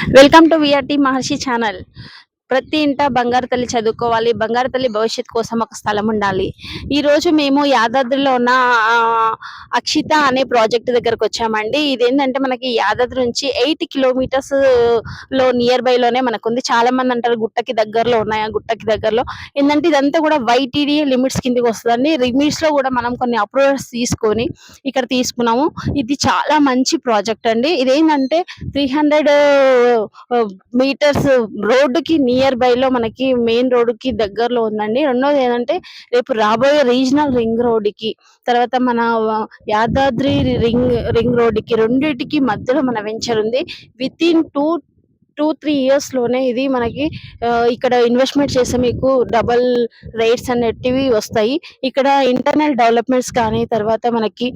Welcome to VRT Maharshi channel. ప్రతి ఇంట బంగారు తల్లి చదువుకోవాలి, బంగారు తల్లి భవిష్యత్తు కోసం ఒక స్థలం ఉండాలి. ఈ రోజు మేము యాదాద్రిలో ఉన్న అక్షిత అనే ప్రాజెక్ట్ దగ్గరకు వచ్చామండి. ఇదేంటంటే మనకి యాదాద్రి నుంచి 8 కిలోమీటర్స్ లో నియర్ బై లోనే మనకుంది. చాలా మంది అంటారు గుట్టకి దగ్గరలో ఉన్నాయి, ఆ గుట్టకి దగ్గరలో ఏంటంటే ఇదంతా కూడా వైటీడీ లిమిట్స్ కిందకి వస్తుందండి. లిమిట్స్ లో కూడా మనం కొన్ని అప్రూవల్స్ తీసుకొని ఇక్కడ తీసుకున్నాము. ఇది చాలా మంచి ప్రాజెక్ట్ అండి. ఇదేంటంటే 300 మీటర్స్ రోడ్డుకి నియర్ బై లో మనకి మెయిన్ రోడ్ కి దగ్గరలో ఉందండి. రెండోది ఏంటంటే రేపు రాబోయే రీజనల్ రింగ్ రోడ్ కి, తర్వాత మన యాదాద్రి రింగ్ రోడ్ కి, రెండింటికి మధ్యలో మన వెంచర్ ఉంది. విత్ ఇన్ 2-3 years లోనే ఇది మనకి ఇక్కడ ఇన్వెస్ట్మెంట్ చేస్తే మీకు డబల్ రేట్స్ అనేటివి వస్తాయి. ఇక్కడ ఇంటర్నల్ డెవలప్మెంట్స్ కానీ, తర్వాత మనకి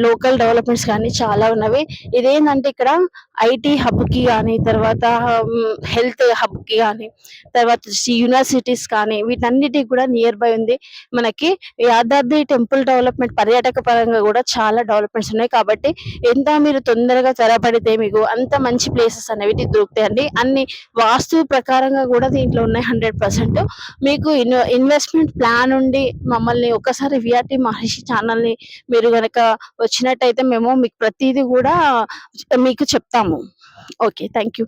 లోకల్ డెవలప్మెంట్స్ కానీ చాలా ఉన్నవి. ఇదేంటంటే ఇక్కడ ఐటీ హబ్ కి కానీ, తర్వాత హెల్త్ హబ్ కి కానీ, తర్వాత యూనివర్సిటీస్ కానీ వీటన్నిటికి కూడా నియర్ బై ఉంది. మనకి యాదాద్రి టెంపుల్ డెవలప్మెంట్ పర్యాటక పరంగా కూడా చాలా డెవలప్మెంట్స్ ఉన్నాయి. కాబట్టి ఎంత మీరు తొందరగా త్వరపడితే మీకు అంత మంచి ప్లేసెస్ అనేవి దొరుకుతాయండి. అన్ని వాస్తు ప్రకారంగా కూడా దీంట్లో ఉన్నాయి 100%. మీకు ఇన్వెస్ట్మెంట్ ప్లాన్ ఉండి మమ్మల్ని ఒక్కసారి విఆర్టీ మహర్షి ఛానల్ని మీరు గనక వచ్చినట్టయితే మేము మీకు ప్రతిదీ కూడా మీకు చెప్తాము. Okay, thank you.